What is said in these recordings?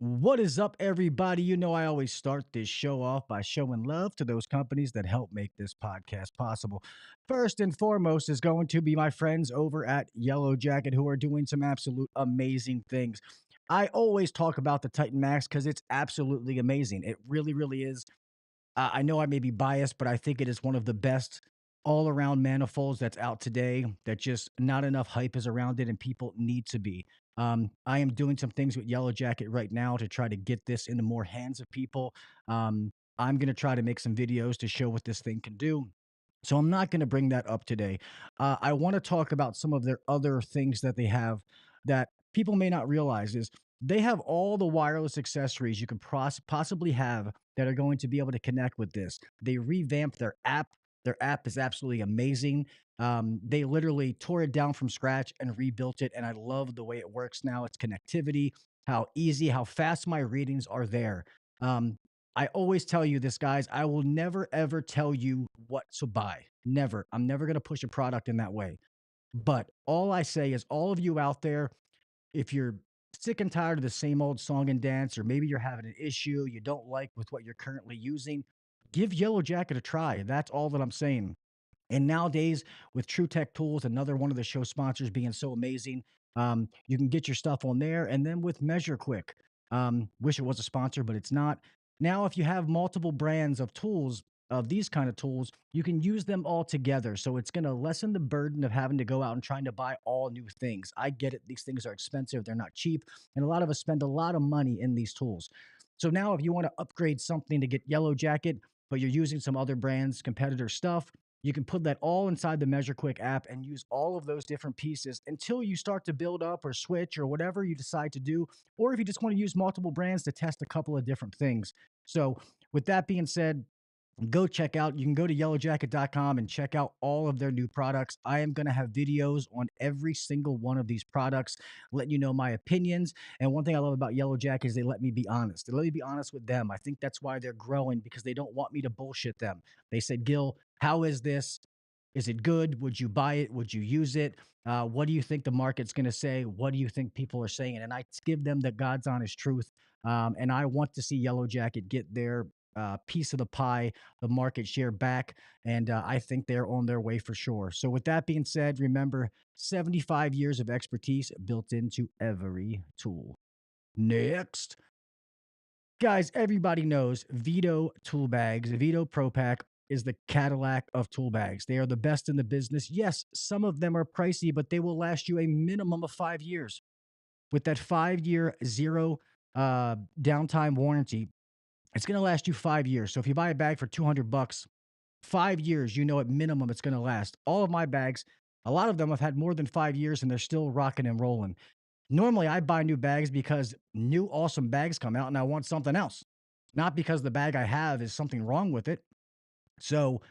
What is up, everybody? You know, I always start this show off by showing love to those companies that help make this podcast possible. First and foremost is going to be my friends over at Yellow Jacket who are doing some absolute amazing things. I always talk about the Titan Max because it's absolutely amazing. It really, really is. I know I may be biased, but I think it is one of the best all around manifolds that's out today that just not enough hype is around it and people need to be. I am doing some things with Yellow Jacket right now to try to get this into more hands of people. I'm going to try to make some videos to show what this thing can do. So I'm not going to bring that up today. I want to talk about some of their other things that they have that people may not realize is they have all the wireless accessories you could possibly have that are going to be able to connect with this. They revamped their app. Their app is absolutely amazing. They literally tore it down from scratch and rebuilt it. And I love the way it works now. It's connectivity, how easy, how fast my readings are there. I always tell you this, guys. I will never, ever tell you what to buy. Never. I'm never going to push a product in that way. But all I say is, all of you out there, if you're sick and tired of the same old song and dance, or maybe you're having an issue you don't like with what you're currently using, give Yellow Jacket a try. That's all that I'm saying. And nowadays, with True Tech Tools, another one of the show sponsors being so amazing, you can get your stuff on there. And then with Measure Quick, wish it was a sponsor, but it's not. Now, if you have multiple brands of tools, of these kind of tools, you can use them all together. So it's going to lessen the burden of having to go out and trying to buy all new things. I get it. These things are expensive. They're not cheap. And a lot of us spend a lot of money in these tools. So now if you want to upgrade something to get Yellow Jacket, but you're using some other brands, competitor stuff, you can put that all inside the Measure Quick app and use all of those different pieces until you start to build up or switch or whatever you decide to do. Or if you just want to use multiple brands to test a couple of different things. So, with that being said, go check out, you can go to yellowjacket.com and check out all of their new products. I am going to have videos on every single one of these products, letting you know my opinions. And one thing I love about Yellow Jacket is they let me be honest. They let me be honest with them. I think that's why they're growing, because they don't want me to bullshit them. They said, Gil, how is this? Is it good? Would you buy it? Would you use it? What do you think the market's going to say? What do you think people are saying? And I give them the God's honest truth. And I want to see Yellow Jacket get their piece of the pie, the market share back. And I think they're on their way for sure. So, with that being said, remember 75 years of expertise built into every tool. Next. Guys, everybody knows VETO tool bags. VETO Pro Pack is the Cadillac of tool bags. They are the best in the business. Yes, some of them are pricey, but they will last you a minimum of 5 years. With that 5 year zero downtime warranty, it's going to last you 5 years. So if you buy a bag for $200, 5 years, you know at minimum it's going to last. All of my bags, a lot of them have had more than 5 years and they're still rocking and rolling. Normally, I buy new bags because new awesome bags come out and I want something else, not because the bag I have is something wrong with it. So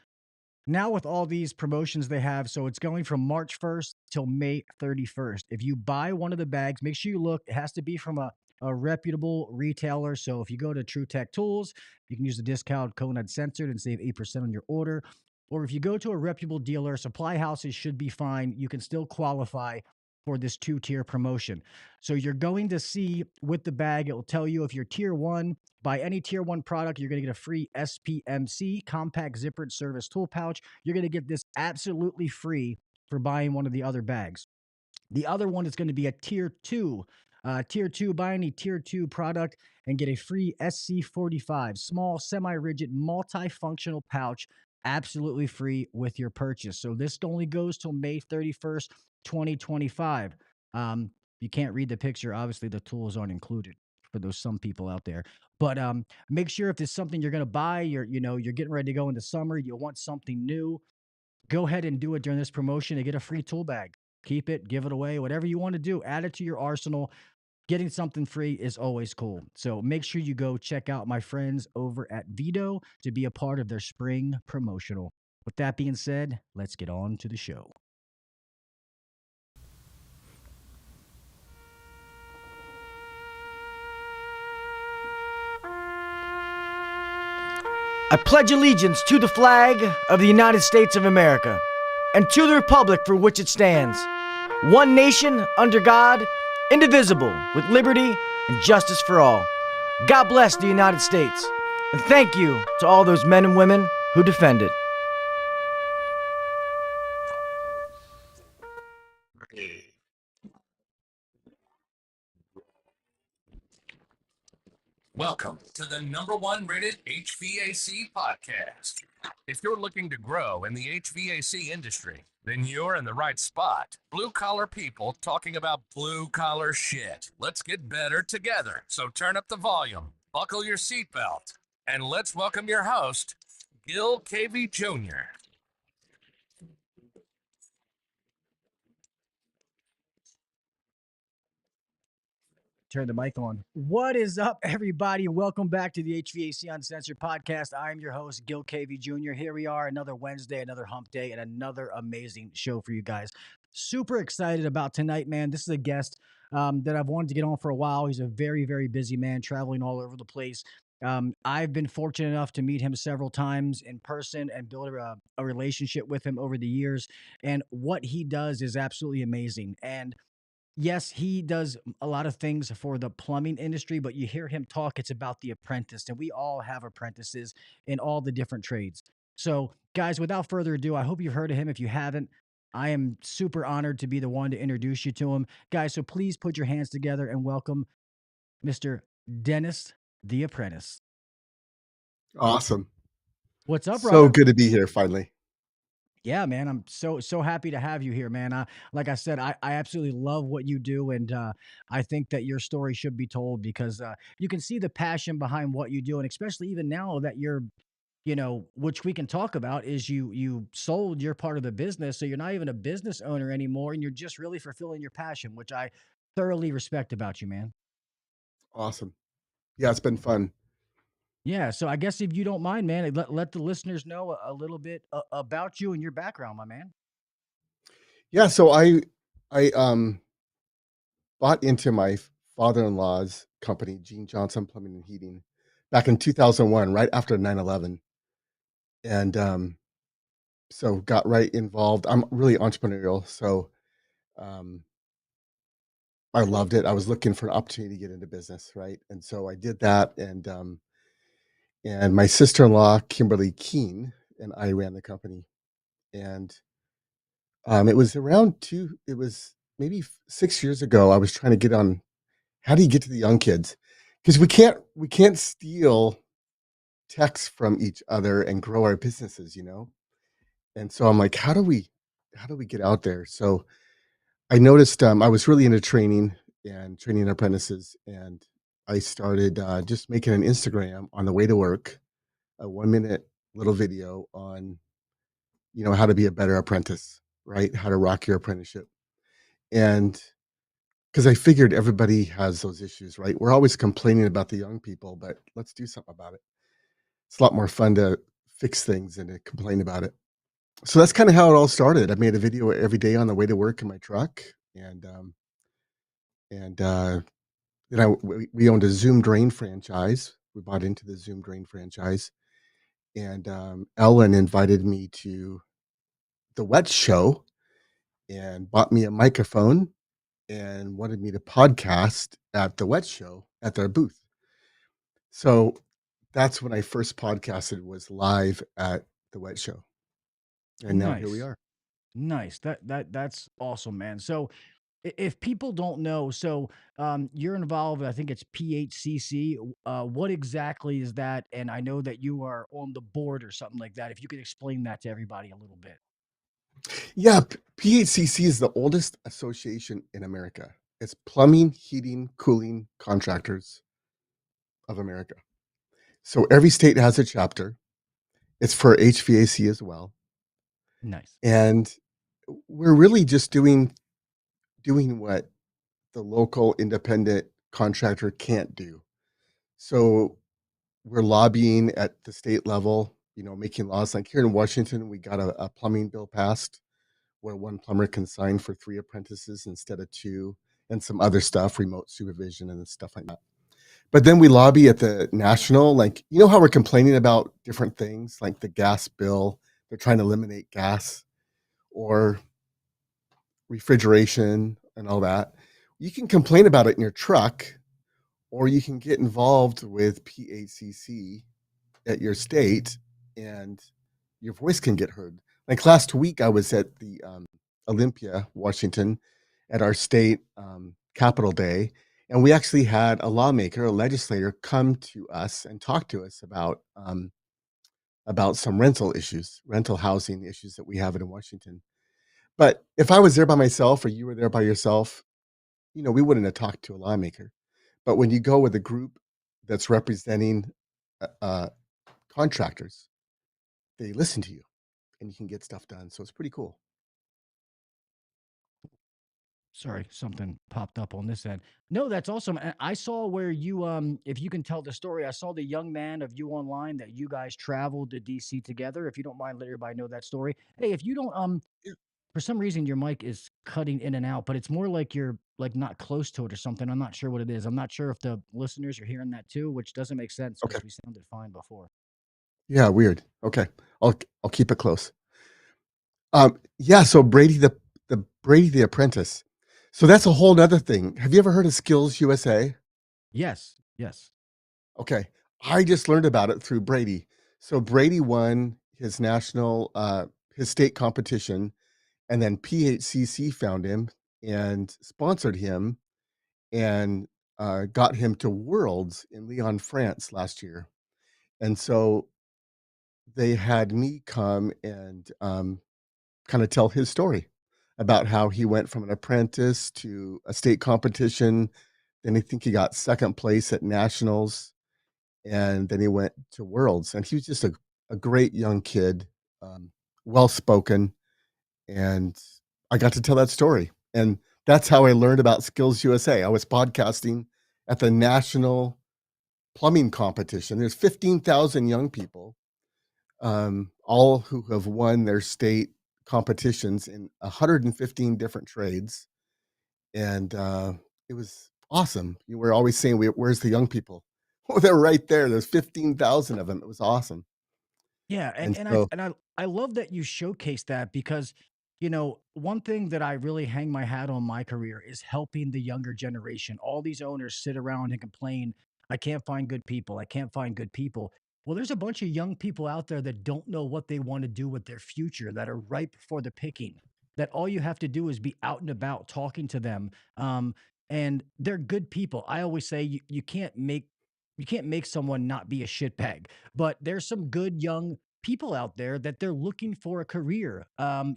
Now with all these promotions they have, so it's going from March 1st till May 31st. If you buy one of the bags, make sure you look. It has to be from a reputable retailer. So if you go to True Tech Tools, you can use the discount code Uncensored and save 8% on your order. Or if you go to a reputable dealer, supply houses should be fine. You can still qualify for this two-tier promotion. So you're going to see with the bag, it will tell you if you're tier one, buy any tier one product, you're going to get a free SPMC compact zippered service tool pouch. You're going to get this absolutely free for buying one of the other bags. The other one is going to be a tier two. Tier two, buy any tier two product and get a free SC45 small, semi rigid, multifunctional pouch absolutely free with your purchase. So this only goes till May 31st, 2025. You can't read the picture. Obviously, the tools aren't included for those some people out there. But make sure if there's something you're going to buy, you're getting ready to go into summer, you want something new, go ahead and do it during this promotion and get a free tool bag. Keep it, give it away, whatever you want to do, add it to your arsenal. Getting something free is always cool. So make sure you go check out my friends over at VETO to be a part of their spring promotional. With that being said, let's get on to the show. I pledge allegiance to the flag of the United States of America and to the republic for which it stands, one nation under God, indivisible, with liberty and justice for all. God bless the United States, and thank you to all those men and women who defend it. Welcome to the #1 rated HVAC podcast. If you're looking to grow in the HVAC industry, then you're in the right spot. Blue collar people talking about blue collar shit. Let's get better together. So turn up the volume, buckle your seatbelt, and let's welcome your host, Gil Cavey Jr. Turn the mic on. What is up, everybody? Welcome back to the HVAC Uncensored podcast. I am your host, Gil Cavey Jr. Here we are, another Wednesday, another hump day, and another amazing show for you guys. Super excited about tonight, man. This is a guest that I've wanted to get on for a while. He's a very, very busy man, traveling all over the place. I've been fortunate enough to meet him several times in person and build a relationship with him over the years. And what he does is absolutely amazing. And yes, he does a lot of things for the plumbing industry, but you hear him talk, it's about the apprentice, and we all have apprentices in all the different trades. So, guys, without further ado, I hope you've heard of him. If you haven't, I am super honored to be the one to introduce you to him. Guys, so please put your hands together and welcome Mr. Dennis the Apprentice. Awesome. What's up, So brother? good to be here finally. Yeah, man, I'm so happy to have you here, man. Like I said, I absolutely love what you do, and I think that your story should be told because you can see the passion behind what you do, and especially even now that you're, which we can talk about, is you sold your part of the business, so you're not even a business owner anymore, and you're just really fulfilling your passion, which I thoroughly respect about you, man. Awesome. Yeah, it's been fun. Yeah, so I guess if you don't mind, man, let the listeners know a little bit about you and your background, my man. Yeah, so I bought into my father-in-law's company, Gene Johnson Plumbing and Heating, back in 2001, right after 9/11. And so got right involved. I'm really entrepreneurial, so um I loved it. I was looking for an opportunity to get into business, right? And so I did that and my sister-in-law, Kimberly Keene, and I ran the company. And it was it was maybe 6 years ago. I was trying to get on how do you get to the young kids? Because we can't steal texts from each other and grow our businesses. And so I'm like, how do we get out there? So I noticed I was really into training and training apprentices, and I started just making an Instagram on the way to work, a 1 minute little video on how to be a better apprentice, right? How to rock your apprenticeship. And because I figured everybody has those issues, right? We're always complaining about the young people, but let's do something about it. It's a lot more fun to fix things than to complain about it. So that's kind of how it all started. I made a video every day on the way to work in my truck, and then we owned a Zoom Drain franchise. We bought into the Zoom Drain franchise, and Ellen invited me to the Wet Show and bought me a microphone and wanted me to podcast at the Wet Show at their booth. So that's when I first podcasted, was live at the Wet Show, and now here we Nice. are. Nice. That's awesome, man. So if people don't know, so you're involved, I think it's PHCC. What exactly is that? And I know that you are on the board or something like that. If you could explain that to everybody a little bit. Yeah, PHCC is the oldest association in America. It's Plumbing, Heating, Cooling Contractors of America. So every state has a chapter. It's for HVAC as well, Nice. and we're really just doing what the local independent contractor can't do. So we're lobbying at the state level, making laws. Like here in Washington, we got a plumbing bill passed where one plumber can sign for 3 apprentices instead of 2, and some other stuff, remote supervision and stuff like that. But then we lobby at the national, like, how we're complaining about different things, like the gas bill, they're trying to eliminate gas, or refrigeration and all that. You can complain about it in your truck, or you can get involved with PACC at your state, and your voice can get heard. Like last week, I was at the Olympia, Washington, at our state Capitol Day, and we actually had a lawmaker, a legislator, come to us and talk to us about some rental housing issues that we have in Washington. But if I was there by myself or you were there by yourself, we wouldn't have talked to a lawmaker. But when you go with a group that's representing uh, contractors, they listen to you and you can get stuff done. So it's pretty cool. Sorry, something popped up on this end. No, that's awesome. And I saw where you, if you can tell the story, I saw the young man of you online that you guys traveled to DC together. If you don't mind, let everybody know that story. Hey, if you don't, Yeah. for some reason your mic is cutting in and out, but it's more like you're like not close to it or something. I'm not sure what it is. I'm not sure if the listeners are hearing that too, which doesn't make sense Okay. because we sounded fine before. Yeah. Weird. Okay. I'll keep it close. Yeah. So Brady the Apprentice. So that's a whole nother thing. Have you ever heard of Skills USA? Yes, yes. Okay. I just learned about it through Brady. So Brady won his state competition, and then PHCC found him and sponsored him and got him to Worlds in Lyon, France last year. And so they had me come and kind of tell his story about how he went from an apprentice to a state competition. Then I think he got second place at nationals, and then he went to Worlds. And he was just a great young kid, well spoken, and I got to tell that story. And that's how I learned about Skills USA. I was podcasting at the national plumbing competition. There's 15,000 young people, all who have won their state competitions in 115 different trades. And it was awesome. You were always saying, Where's the young people?" Oh, they're right there. There's 15,000 of them. It was awesome. Yeah, And and so, I love that you showcase that because one thing that I really hang my hat on my career is helping the younger generation. All these owners sit around and complain, I can't find good people. I can't find good people. Well, there's a bunch of young people out there that don't know what they want to do with their future, that are ripe for the picking. That all you have to do is be out and about talking to them. And they're good people. I always say you can't make someone not be a shitbag, but there's some good young people out there that they're looking for a career.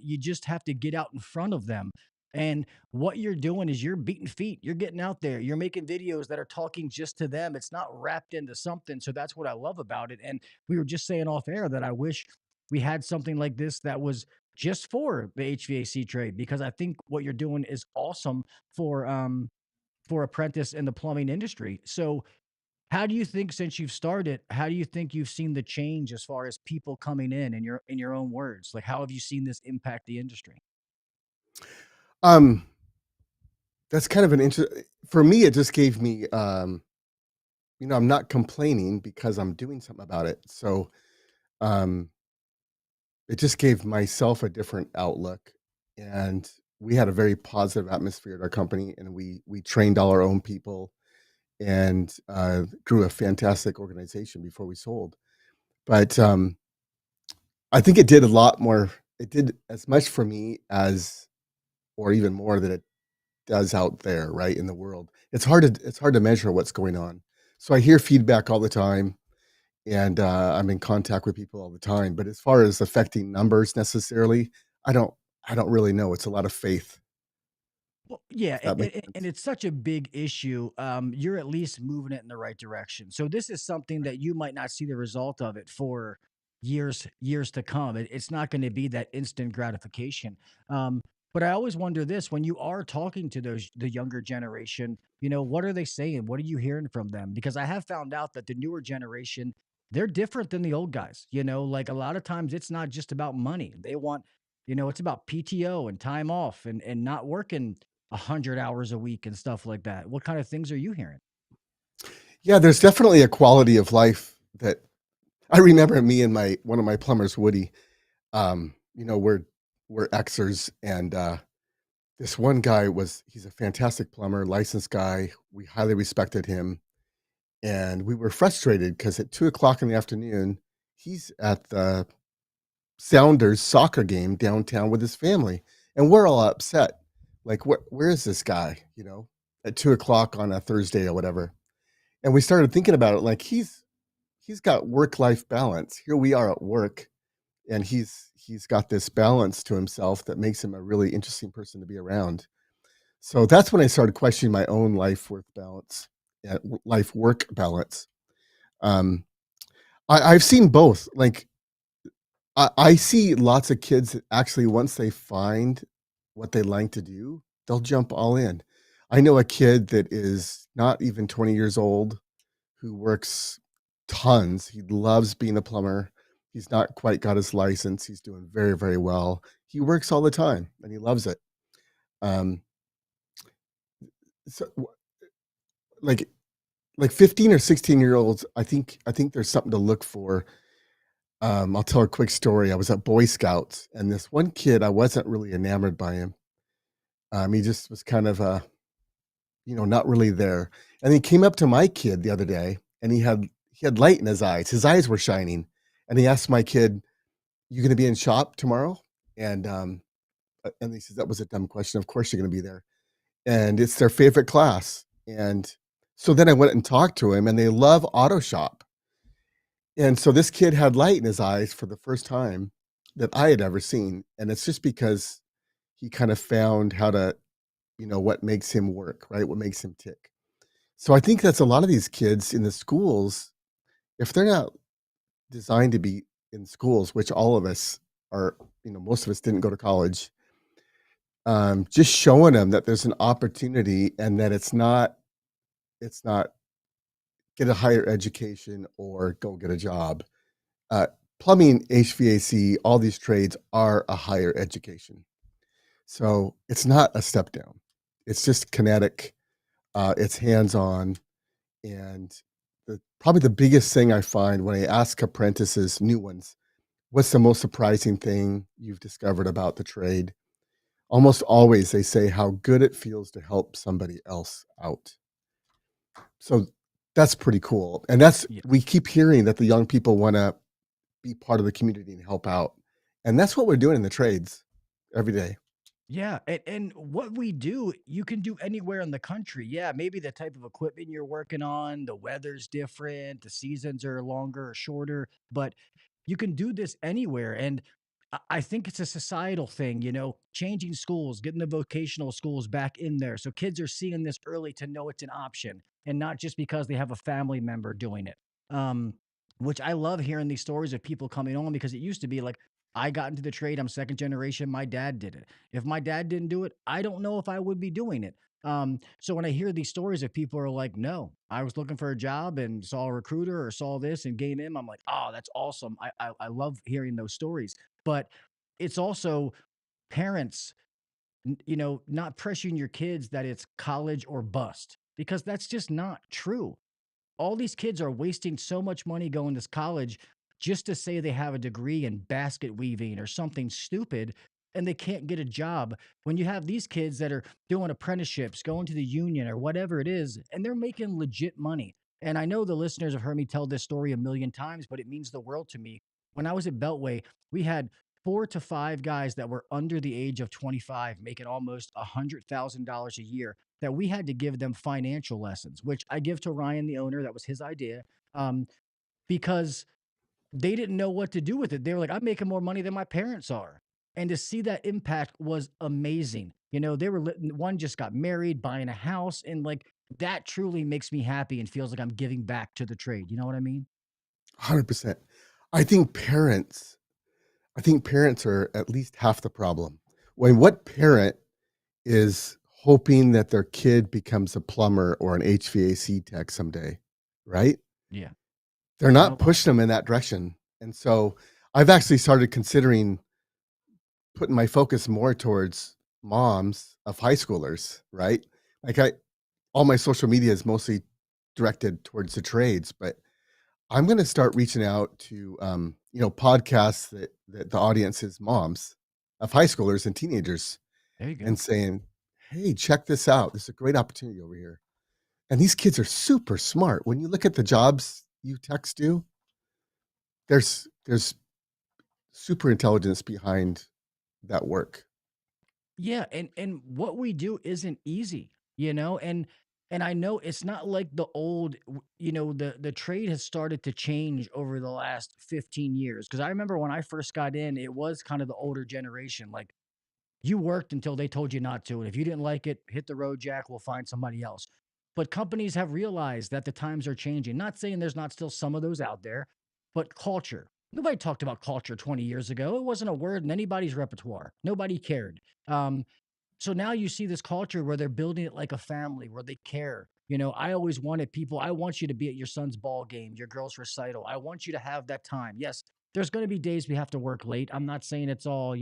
You just have to get out in front of them. And what you're doing is you're beating feet. You're getting out there. You're making videos that are talking just to them. It's not wrapped into something. So that's what I love about it. And we were just saying off air that I wish we had something like this that was just for the HVAC trade, because I think what you're doing is awesome for Apprentice in the plumbing industry. So How do you think, since you've started, how do you think you've seen the change as far as people coming in your own words? Like, how have you seen this impact the industry? Um, that's kind of an for me, it just gave me, I'm not complaining because I'm doing something about it. So, um, it just gave myself a different outlook, and we had a very positive atmosphere at our company, and we trained all our own people and, grew a fantastic organization before we sold. But, I think it did as much for me as or even more than it does out there, right, in the world. It's hard to measure what's going on. So I hear feedback all the time, and, I'm in contact with people all the time, but as far as affecting numbers necessarily, I don't I don't really know. It's a lot of faith, Well, yeah, if that makes and sense. it's such a big issue. You're at least moving it in the right direction. So this is something that you might not see the result of it for years to come. It's not going to be that instant gratification. Um, but I always wonder this: when you are talking to the younger generation, what are they saying? What are you hearing from them? Because I have found out that the newer generation, they're different than the old guys. Like a lot of times, it's not just about money. They want, it's about PTO and time off and not working 100 hours a week and stuff like that. What kind of things are you hearing? Yeah, there's definitely a quality of life that I remember me and my one of my plumbers, Woody, we're Xers, and, this one guy he's a fantastic plumber, licensed guy. We highly respected him, and we were frustrated because at 2 o'clock in the afternoon, he's at the Sounders soccer game downtown with his family, and we're all upset. Like, where is this guy, at 2 o'clock on a Thursday or whatever? And we started thinking about it, like, he's got work-life balance. Here we are at work, and he's got this balance to himself that makes him a really interesting person to be around. So that's when I started questioning my own life work balance, life work balance. Um, I've seen both. Like I see lots of kids that actually once they find what they like to do, they'll jump all in. I know a kid that is not even 20 years old who works tons. He loves being a plumber. He's not quite got his license. He's doing very, very well. He works all the time and he loves it. Um, so like 15 or 16-year-olds, I think there's something to look for. I'll tell a quick story. I was at Boy Scouts, and this one kid, I wasn't really enamored by him. He just was kind of, not really there. And he came up to my kid the other day, and he had light in his eyes. His eyes were shining, and he asked my kid, "You gonna be in shop tomorrow?" And and he says, "That was a dumb question. Of course you're gonna be there." And it's their favorite class. And so then I went and talked to him, and they love auto shop. And so this kid had light in his eyes for the first time that I had ever seen, and it's just because he kind of found how to, what makes him work, right? What makes him tick. So I think that's a lot of these kids in the schools, if they're not designed to be in schools, which all of us are, most of us didn't go to college, just showing them that there's an opportunity and that it's not get a higher education or go get a job. Uh, Plumbing, HVAC, all these trades are a higher education. So it's not a step down. It's just kinetic. It's hands-on. And probably the biggest thing I find when I ask apprentices, new ones, what's the most surprising thing you've discovered about the trade? Almost always they say how good it feels to help somebody else out. So that's pretty cool. And Yeah. we keep hearing that the young people want to be part of the community and help out. And that's what we're doing in the trades every day. Yeah, and what we do, you can do anywhere in the country. Yeah, maybe the type of equipment you're working on, the weather's different, the seasons are longer or shorter, but you can do this anywhere. And I think it's a societal thing, changing schools, getting the vocational schools back in there. So kids are seeing this early to know it's an option and not just because they have a family member doing it. Um, which I love hearing these stories of people coming on because it used to be like, I got into the trade. I'm second generation. My dad did it. If my dad didn't do it, I don't know if I would be doing it. So when I hear these stories of people are like, no, I was looking for a job and saw a recruiter or saw this and game in, I'm like, oh, that's awesome. I love hearing those stories. But it's also parents, not pressuring your kids that it's college or bust, because that's just not true. All these kids are wasting so much money going to college just to say they have a degree in basket weaving or something stupid, and they can't get a job. When you have these kids that are doing apprenticeships, going to the union or whatever it is, and they're making legit money. And I know the listeners have heard me tell this story a million times, but it means the world to me. When I was at Beltway, we had 4 to 5 guys that were under the age of 25 making almost $100,000 a year, that we had to give them financial lessons, which I give to Ryan, the owner. That was his idea, because they didn't know what to do with it. They were like, I'm making more money than my parents are. And to see that impact was amazing. They were, one just got married, buying a house, and like that truly makes me happy and feels like I'm giving back to the trade. You know what I mean? 100%. I think parents, I think parents are at least half the problem. What parent is hoping that their kid becomes a plumber or an HVAC tech someday, right? Yeah. They're not Nope. pushing them in that direction. And so I've actually started considering putting my focus more towards moms of high schoolers, right? Like all my social media is mostly directed towards the trades, but I'm going to start reaching out to, podcasts that the audience is moms of high schoolers and teenagers, There you go. and saying, hey, check this out. This is a great opportunity over here. And these kids are super smart. When you look at the jobs you techs do, there's super intelligence behind that work. Yeah, and what we do isn't easy, and I know it's not like the old, the trade has started to change over the last 15 years. Because I remember when I first got in, it was kind of the older generation. Like, you worked until they told you not to. And if you didn't like it, hit the road, Jack. We'll find somebody else. But companies have realized that the times are changing. Not saying there's not still some of those out there, but culture. Nobody talked about culture 20 years ago. It wasn't a word in anybody's repertoire. Nobody cared. Um, so now you see this culture where they're building it like a family, where they care. I always wanted people, I want you to be at your son's ball game, your girl's recital. I want you to have that time. Yes, there's going to be days we have to work late. I'm not saying it's all,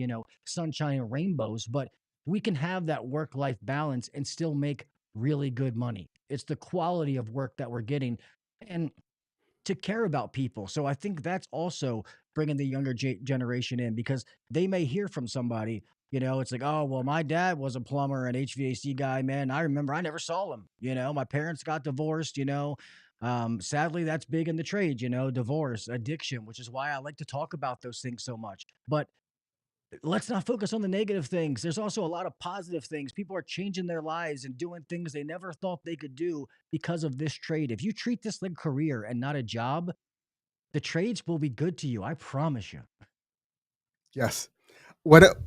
sunshine and rainbows, but we can have that work life balance and still make really good money. It's the quality of work that we're getting. And to care about people. So I think that's also bringing the younger generation in, because they may hear from somebody, it's like, oh, well, my dad was a plumber and HVAC guy, man. I remember I never saw him. My parents got divorced, sadly, that's big in the trade, divorce, addiction, which is why I like to talk about those things so much. But let's not focus on the negative things. There's also a lot of positive things. People are changing their lives and doing things they never thought they could do because of this trade. If you treat this like a career and not a job, the trades will be good to you. I promise you. Yes.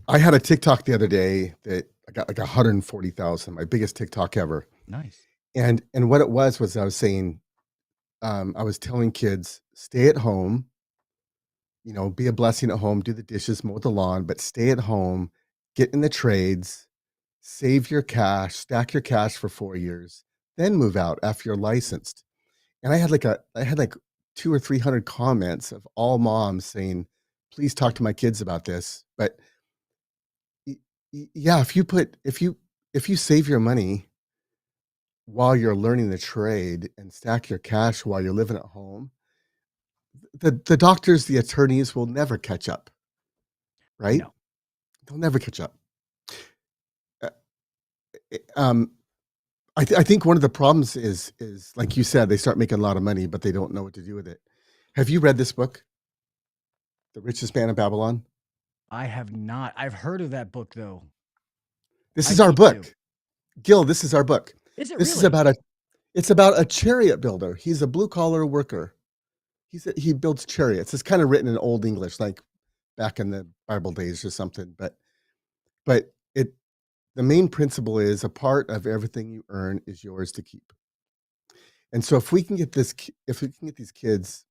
I had a TikTok the other day that I got like 140,000, my biggest TikTok ever. Nice. And what it was I was saying, I was telling kids, stay at home, be a blessing at home, do the dishes, mow the lawn, but stay at home, get in the trades, save your cash, stack your cash for 4 years, then move out after you're licensed. And I had like 2 or 300 comments of all moms saying, please talk to my kids about this. But yeah, if you save your money while you're learning the trade and stack your cash while you're living at home, the doctors, the attorneys will never catch up, right? No. They'll never catch up. Uh, um, I think one of the problems is like you said, they start making a lot of money, but they don't know what to do with it. Have you read this book, The Richest Man in Babylon? I have not. I've heard of that book though. This I is our need to. book, Gil. This is our book. Is it This is really? about a chariot builder. He's a blue collar worker. He builds chariots. It's kind of written in Old English, like back in the Bible days or something. But the main principle is a part of everything you earn is yours to keep. And so if we can get these kids,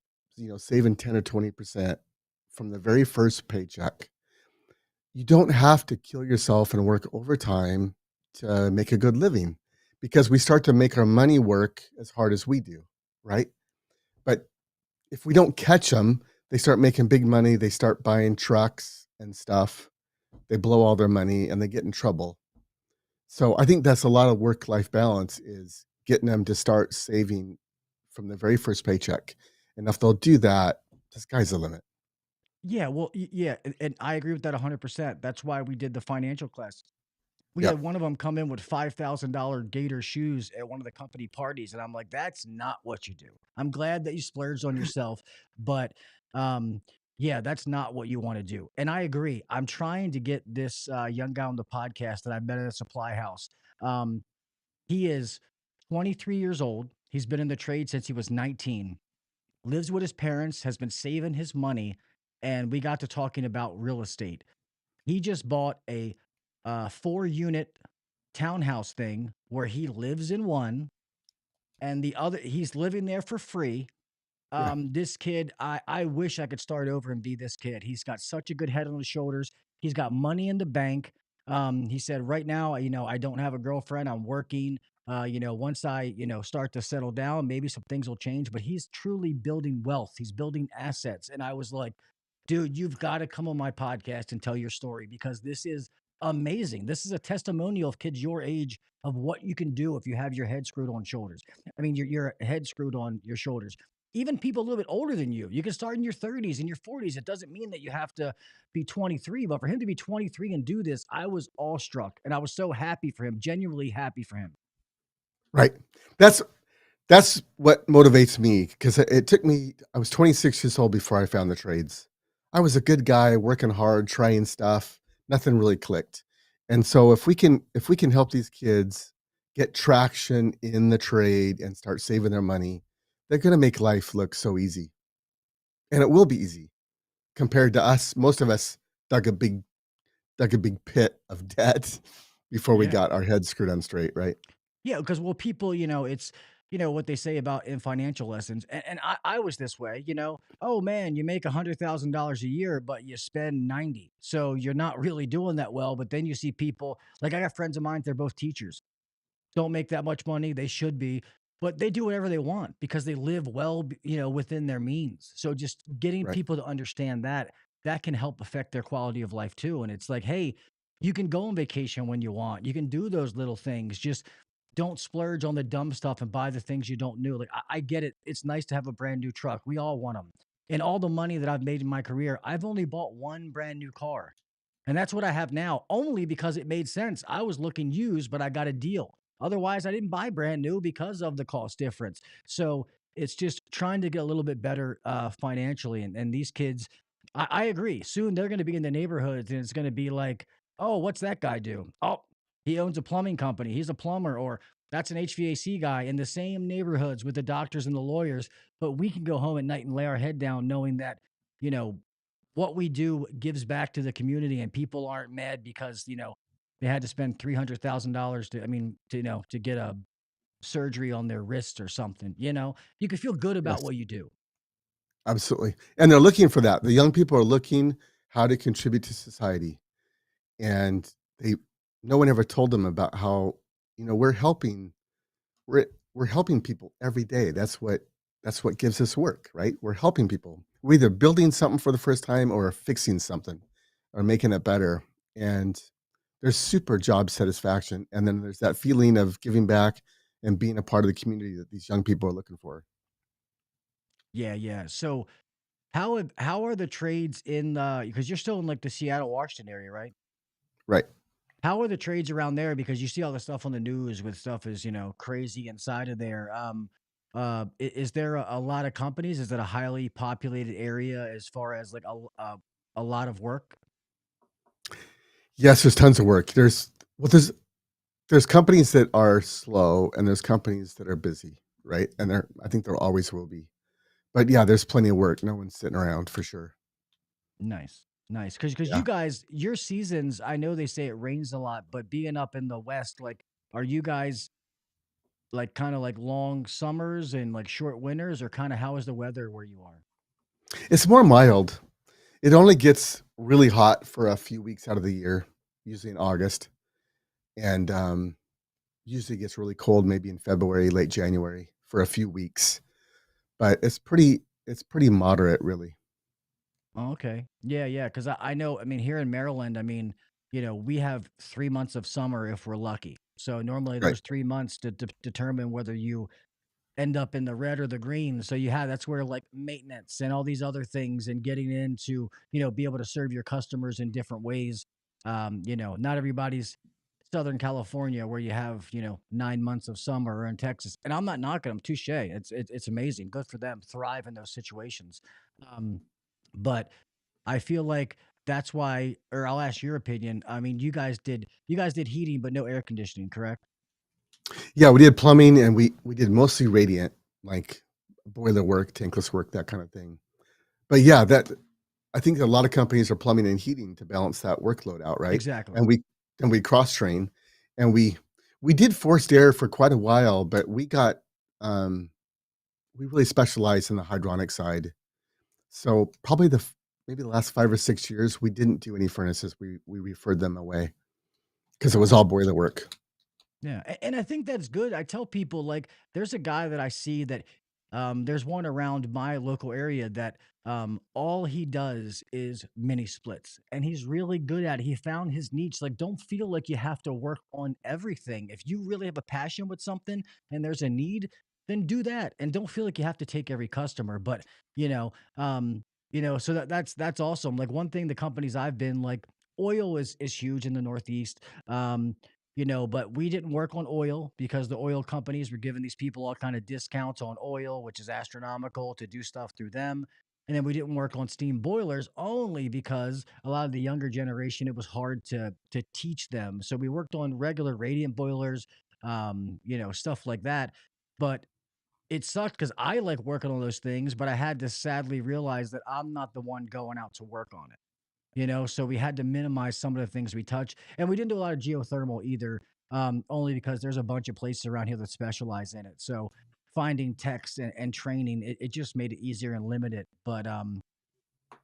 saving 10 or 20% from the very first paycheck, you don't have to kill yourself and work overtime to make a good living. because we start to make our money work as hard as we do, right? But if we don't catch them, they start making big money. They start buying trucks and stuff. They blow all their money and they get in trouble. So I think that's a lot of work-life balance, is getting them to start saving from the very first paycheck. And if they'll do that, the sky's the limit. Yeah, well, yeah, and I agree with that 100%. That's why we did the financial class. We Yeah. had one of them come in with $5,000 Gator shoes at one of the company parties, and I'm like, "That's not what you do." I'm glad that you splurged on yourself, but, um, yeah, that's not what you wanna do, and I agree. I'm trying to get this, young guy on the podcast that I met at a supply house. Um, he is 23 years old. He's been in the trade since he was 19, lives with his parents, has been saving his money, and we got to talking about real estate. He just bought a 4 unit townhouse thing where he lives in one, and the other he's living there for free. Yeah. This kid, I wish I could start over and be this kid. He's got such a good head on his shoulders. He's got money in the bank. He said, right now, I don't have a girlfriend. I'm working. Once I, start to settle down, maybe some things will change. But he's truly building wealth. He's building assets. And I was like, dude, you've got to come on my podcast and tell your story, because this is amazing. This is a testimonial of kids your age of what you can do if you have your head screwed on shoulders. I mean, your head screwed on your shoulders. Even people a little bit older than you can start in your 30s and your 40s. It doesn't mean that you have to be 23, but for him to be 23 and do this, I was awestruck, and I was so happy for him, genuinely happy for him. Right. That's what motivates me, because it took me, I was 26 years old before I found the trades. I was a good guy, working hard, trying stuff. Nothing really clicked. And so if we can help these kids get traction in the trade and start saving their money, they're going to make life look so easy. And it will be easy compared to us. Most of us dug a big pit of debt before we Yeah. got our heads screwed on straight, right? Yeah, because well, people, it's what they say about in financial lessons, and I was this way. Oh man, you make $100,000 a year, but you spend 90, so you're not really doing that well. But then you see people like I got friends of mine; they're both teachers, don't make that much money. They should be, but they do whatever they want because they live well, within their means. So just getting Right. people to understand that can help affect their quality of life too. And it's like, hey, you can go on vacation when you want. You can do those little things. Just don't splurge on the dumb stuff and buy the things you don't need. Like I get it. It's nice to have a brand new truck. We all want them. And all the money that I've made in my career, I've only bought one brand new car. And that's what I have now, only because it made sense. I was looking used, but I got a deal. Otherwise, I didn't buy brand new because of the cost difference. So it's just trying to get a little bit better financially. And these kids, I agree. Soon they're going to be in the neighborhoods, and it's going to be like, oh, what's that guy do? Oh, he owns a plumbing company. He's a plumber, or that's an HVAC guy in the same neighborhoods with the doctors and the lawyers. But we can go home at night and lay our head down knowing that, you know, what we do gives back to the community, and people aren't mad because, they had to spend $300,000 to get a surgery on their wrist or something. You can feel good about Yes. what you do. Absolutely. And they're looking for that. The young people are looking how to contribute to society. And they no one ever told them about how, we're we're helping people every day. That's what gives us work, right? We're helping people. We're either building something for the first time or fixing something or making it better. And there's super job satisfaction. And then there's that feeling of giving back and being a part of the community that these young people are looking for. Yeah, yeah. So how are the trades in the, because you're still in like the Seattle, Washington area, right? Right. How are the trades around there? Because you see all the stuff on the news with stuff is, crazy inside of there. Is there a lot of companies? Is it a highly populated area as far as like a lot of work? Yes, there's tons of work. There's companies that are slow and there's companies that are busy, right? And I think there always will be. But yeah, there's plenty of work. No one's sitting around for sure. Nice. Nice. Because you Yeah. guys, your seasons, I know they say it rains a lot, but being up in the West, like, are you guys like kind of like long summers and like short winters, or kind of how is the weather where you are? It's more mild. It only gets really hot for a few weeks out of the year, usually in August. And usually gets really cold, maybe in February, late January for a few weeks, but it's pretty moderate, really. Oh, okay. Yeah, yeah. Because I know, I mean, here in Maryland, I mean, we have 3 months of summer if we're lucky. So normally Right. those 3 months to determine whether you end up in the red or the green. So that's where like maintenance and all these other things and getting into, be able to serve your customers in different ways. Not everybody's Southern California where you have, 9 months of summer, or in Texas. And I'm not knocking them, touche. It's amazing. Good for them. Thrive in those situations. Um, but I feel like that's why, or I'll ask your opinion. I mean, you guys did heating, but no air conditioning, correct? Yeah, we did plumbing and we did mostly radiant, like boiler work, tankless work, that kind of thing. But yeah, that I think a lot of companies are plumbing and heating to balance that workload out, right? Exactly. And we cross train, and we did forced air for quite a while, but we really specialized in the hydronic side. So probably maybe the last 5 or 6 years, we didn't do any furnaces. We referred them away because it was all Oh, boiler work. yeah, and I think that's good. I tell people like there's a guy that I see that there's one around my local area that all he does is mini splits and he's really good at it. He found his niche. Like don't feel like you have to work on everything. If you really have a passion with something and there's a need, then do that and don't feel like you have to take every customer. But, you know, so that's awesome. Like one thing the companies I've been like oil is huge in the Northeast. Um but we didn't work on oil because the oil companies were giving these people all kind of discounts on oil, which is astronomical to do stuff through them. And then we didn't work on steam boilers only because a lot of the younger generation, it was hard to teach them. So we worked on regular radiant boilers, stuff like that. But it sucked because I like working on those things, but I had to sadly realize that I'm not the one going out to work on it. So we had to minimize some of the things we touch, and we didn't do a lot of geothermal either, only because there's a bunch of places around here that specialize in it. So finding techs and training, it just made it easier and limited. But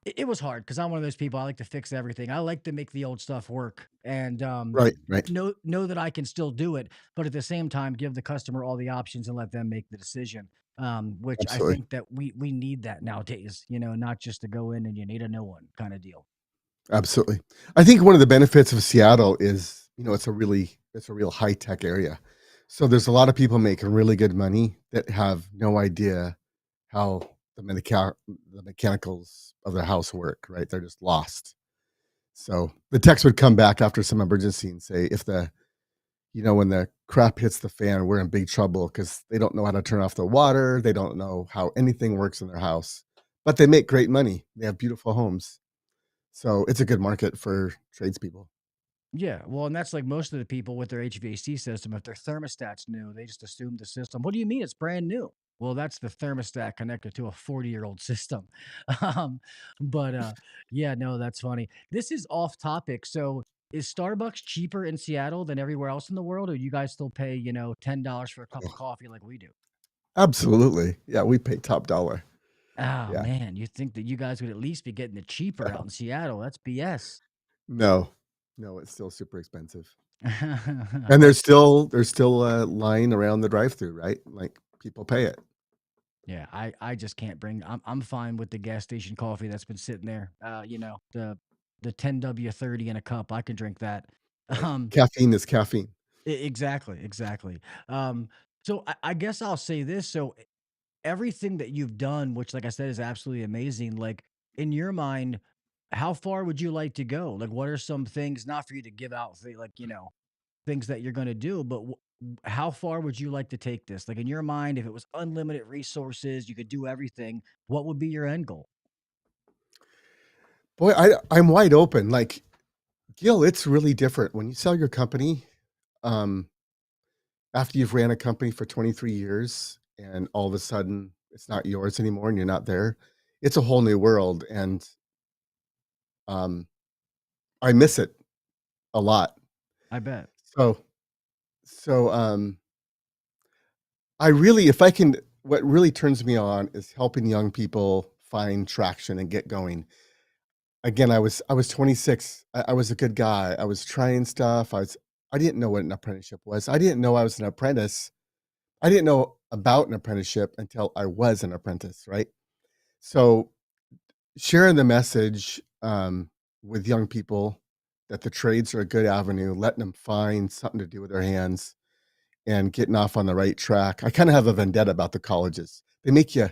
it was hard because I'm one of those people. I like to fix everything. I like to make the old stuff work, and Right, right. know that I can still do it, but at the same time, give the customer all the options and let them make the decision. Which I Absolutely. think that we need that nowadays. Not just to go in and you need a new one kind of deal. Absolutely. I think one of the benefits of Seattle is, it's a real high tech area. So there's a lot of people making really good money that have no idea how the mechanicals of their house work, right? They're just lost. So the techs would come back after some emergency and say, when the crap hits the fan, we're in big trouble because they don't know how to turn off the water. They don't know how anything works in their house, but they make great money. They have beautiful homes. So it's a good market for tradespeople. Yeah, well, and that's like most of the people with their HVAC system. If their thermostat's new, they just assume the system. What do you mean it's brand new? Well, that's the thermostat connected to a 40-year-old system. Um, but yeah, no, that's funny. This is off topic. So, is Starbucks cheaper in Seattle than everywhere else in the world, or you guys still pay, $10 for a cup of Oh, coffee like we do? absolutely. Yeah, we pay top dollar. Ah, Yeah. man, you think that you guys would at least be getting it cheaper out in Seattle? That's BS. No. No, it's still super expensive. And there's still line around the drive-through, right? Like people pay it. Yeah, I just can't bring. I'm fine with the gas station coffee that's been sitting there. The 10W30 in a cup. I can drink that. Right. Um, Caffeine is caffeine. exactly, exactly. Um, so I guess I'll say this. So everything that you've done, which like I said is absolutely amazing. Like in your mind, how far would you like to go? Like, what are some things not for you to give out? Like things that you're going to do, but how far would you like to take this? Like in your mind, if it was unlimited resources, you could do everything, what would be your end goal? Boy, I'm wide open. Like, Gil, it's really different when you sell your company. Um, After you've ran a company for 23 years and all of a sudden it's not yours anymore and you're not there, it's a whole new world. And um, I miss it a lot. I bet. So, so I really, if I can, what really turns me on is helping young people find traction and get going. Again, I was 26. I was a good guy. I was trying stuff. I didn't know what an apprenticeship was. I didn't know I was an apprentice. I didn't know about an apprenticeship until I was an apprentice, right? So sharing the message with young people that the trades are a good avenue, letting them find something to do with their hands and getting off on the right track. I kind of have a vendetta about the colleges. They make you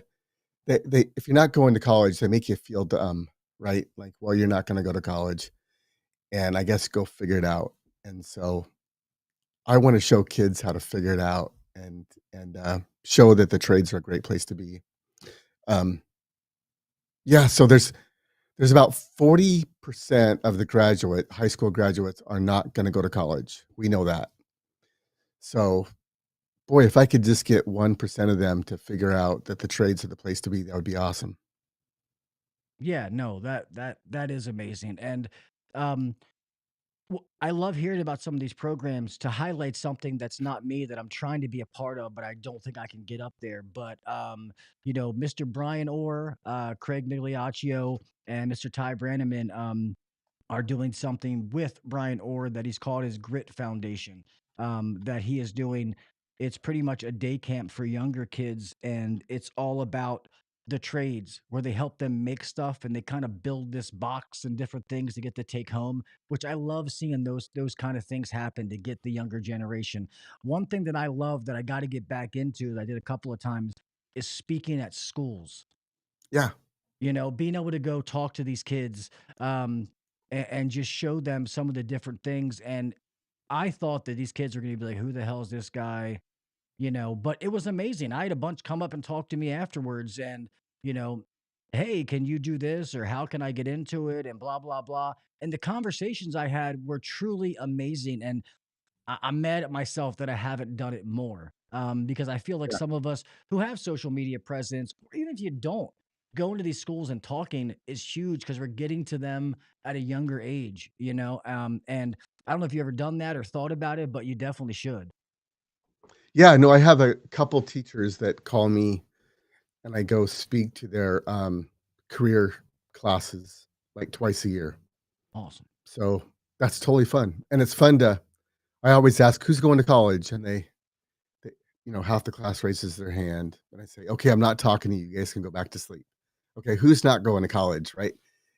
they if you're not going to college, they make you feel dumb, right? Like, well, you're not going to go to college, and I guess go figure it out. And so I want to show kids how to figure it out and show that the trades are a great place to be. Um, yeah, so there's about 40% of the high school graduates are not going to go to college. We know that. So, boy, if I could just get 1% of them to figure out that the trades are the place to be, that would be awesome. Yeah, no, that is amazing. And um I love hearing about some of these programs to highlight something that's not me that I'm trying to be a part of, but I don't think I can get up there. But Mr. Brian Orr, Craig Migliaccio, and Mr. Ty Brannaman, are doing something with Brian Orr that he's called his Grit Foundation. That he is doing. It's pretty much a day camp for younger kids, and it's all about the trades where they help them make stuff and they kind of build this box and different things to get to take home, which I love seeing those kind of things happen to get the younger generation. One thing that I love that I got to get back into that I did a couple of times is speaking at schools. Yeah. Being able to go talk to these kids, and just show them some of the different things. And I thought that these kids were going to be like, "Who the hell is this guy?" But it was amazing. I had a bunch come up and talk to me afterwards, and you know, "Hey, can you do this?" or "How can I get into it?" and blah blah blah. And the conversations I had were truly amazing. And I'm mad at myself that I haven't done it more, because I feel like Yeah. some of us who have social media presence, or even if you don't, going to these schools and talking is huge because we're getting to them at a younger age. And I don't know if you ever done that or thought about it, but you definitely should. Yeah, no, I have a couple teachers that call me and I go speak to their career classes like twice a year. Awesome. So that's totally fun. And it's fun to I always ask who's going to college and they half the class raises their hand and I say, "Okay, I'm not talking to you. You guys can go back to sleep." Okay, who's not going to college, right?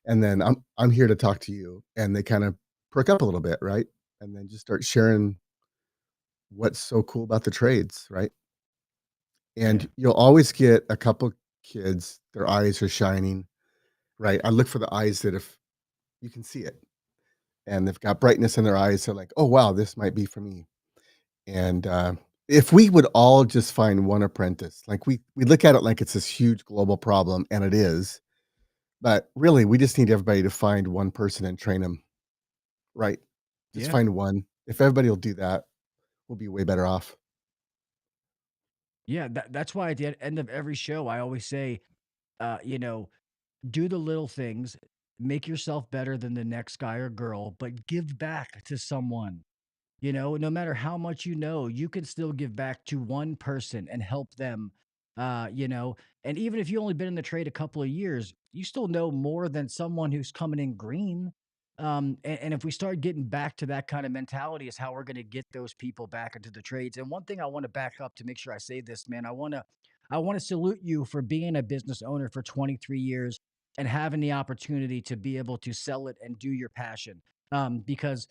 And then I'm here to talk to you and they kind of perk up a little bit, right? And then just start sharing what's so cool about the trades, right? Yeah. And you'll always get a couple kids, their eyes are shining, right? I look for the eyes that if you can see it and they've got brightness in their eyes, they're like, "Oh, wow, this might be for me." And if we would all just find one apprentice, like we look at it like it's this huge global problem, and it is, but really, we just need everybody to find one person and train them, right? Just Yeah. find one. If everybody will do that, we'll be way better off. Yeah. That's why at the end of every show, I always say, uh, you know, do the little things, make yourself better than the next guy or girl, but give back to someone. No matter how much you can still give back to one person and help them. Uh, you know, and even if you only been in the trade a couple of years, you still know more than someone who's coming in green. And if we start getting back to that kind of mentality, is how we're going to get those people back into the trades. And one thing I want to back up to make sure I say this, man, I want to salute you for being a business owner for 23 years and having the opportunity to be able to sell it and do your passion. Because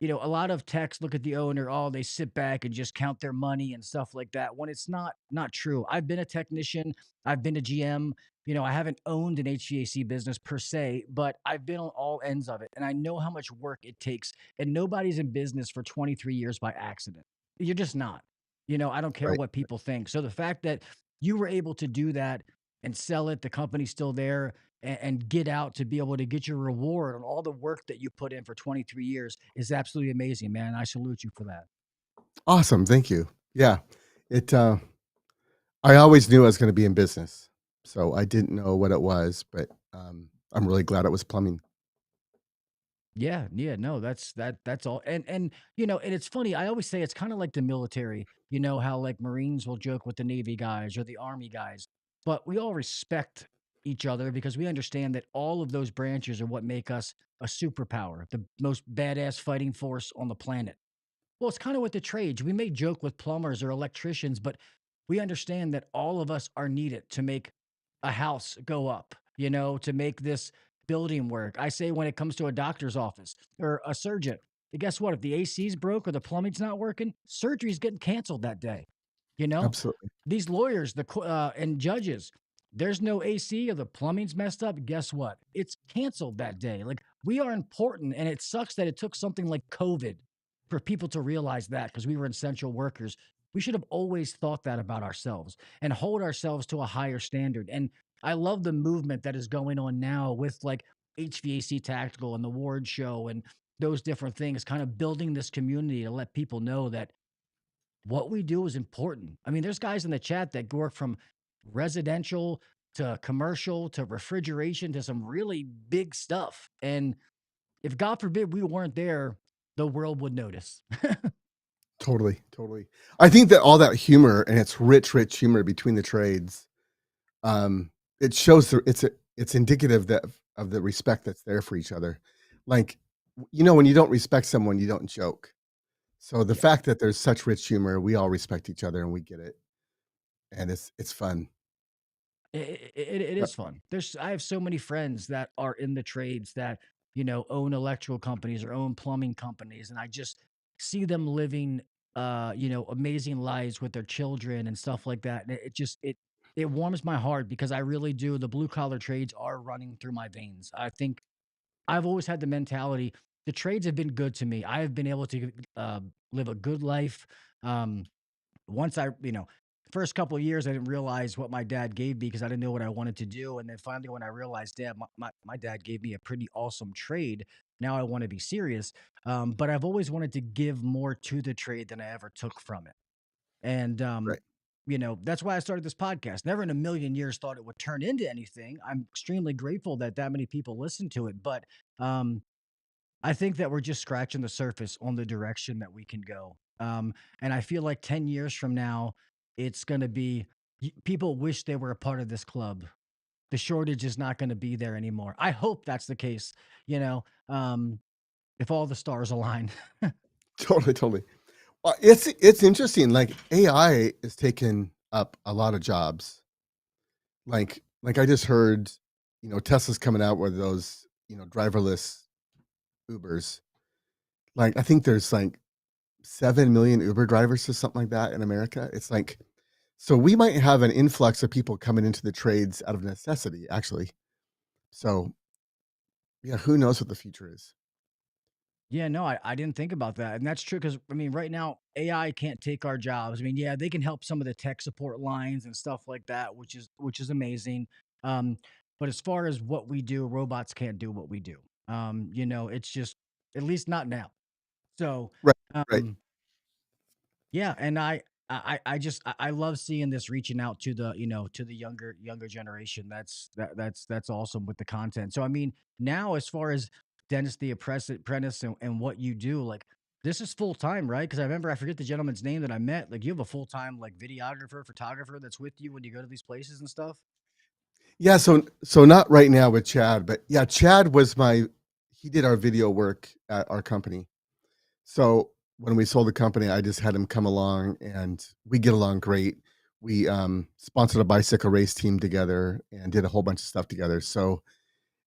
a lot of techs look at the owner, oh, they sit back and just count their money and stuff like that. When it's not true. I've been a technician, I've been a GM. I haven't owned an HVAC business per se, but I've been on all ends of it, and I know how much work it takes. And nobody's in business for 23 years by accident. You're just not. I don't care Right. what people think. So the fact that you were able to do that and sell it, the company's still there, and get out to be able to get your reward on all the work that you put in for 23 years is absolutely amazing, man. I salute you for that. Awesome. Thank you. Yeah. It I always knew I was going to be in business. So I didn't know what it was, but I'm really glad it was plumbing. Yeah, yeah, no, that's all. And it's funny, I always say it's kind of like the military, how like Marines will joke with the Navy guys or the Army guys, but we all respect each other because we understand that all of those branches are what make us a superpower, the most badass fighting force on the planet. Well, it's kind of with the trades. We may joke with plumbers or electricians, but we understand that all of us are needed to make a house go up, to make this building work. I say when it comes to a doctor's office or a surgeon, guess what? If the AC's broke or the plumbing's not working, surgery's getting canceled that day. You know, Absolutely. these lawyers, and judges, there's no AC or the plumbing's messed up. Guess what? It's canceled that day. Like we are important, and it sucks that it took something like COVID for people to realize that because we were essential workers. We should have always thought that about ourselves and hold ourselves to a higher standard. And I love the movement that is going on now with like HVAC Tactical and the Ward Show and those different things, kind of building this community to let people know that what we do is important. I mean, there's guys in the chat that work from residential to commercial to refrigeration to some really big stuff. And if God forbid we weren't there, the world would notice. Totally, totally. I think that all that humor, and it's rich, rich humor between the trades, um, it shows it's indicative that of the respect that's there for each other. Like, when you don't respect someone, you don't joke. So the Yeah. fact that there's such rich humor, we all respect each other and we get it, and it's fun. It Yep. is fun. I have so many friends that are in the trades that, own electrical companies or own plumbing companies. And I just see them living, amazing lives with their children and stuff like that. And it warms my heart because I really do. The blue collar trades are running through my veins. I think I've always had the mentality, the trades have been good to me. I have been able to live a good life. Um, once first couple of years, I didn't realize what my dad gave me because I didn't know what I wanted to do. And then finally, when I realized, Dad, my dad gave me a pretty awesome trade. Now I want to be serious. But I've always wanted to give more to the trade than I ever took from it. And, Right. that's why I started this podcast. Never in a million years thought it would turn into anything. I'm extremely grateful that many people listen to it. But um, I think that we're just scratching the surface on the direction that we can go. And I feel like 10 years from now, it's going to be people wish they were a part of this club. The shortage is not going to be there anymore. I hope that's the case, if all the stars align. Totally, totally. It's interesting. Like AI is taking up a lot of jobs. Like I just heard, Tesla's coming out with those, driverless Ubers. Like I think there's like 7 million Uber drivers or something like that in America. It's like, so we might have an influx of people coming into the trades out of necessity, actually. So yeah, who knows what the future is? Yeah, no, I didn't think about that. And that's true because, I mean, right now, AI can't take our jobs. I mean, yeah, they can help some of the tech support lines and stuff like that, which is amazing. Um, but as far as what we do, robots can't do what we do. It's just at least not now. So, Right, right. um, yeah, and I love seeing this reaching out to the younger generation. That's awesome with the content. So I mean, now as far as Dennis the Apprentice and what you do, like this is full time, right? Because I forget the gentleman's name that I met. Like you have a full time like videographer, photographer that's with you when you go to these places and stuff. Yeah, so not right now with Chad, but yeah, Chad was he did our video work at our company. So when we sold the company, I just had him come along and we get along great. We sponsored a bicycle race team together and did a whole bunch of stuff together. So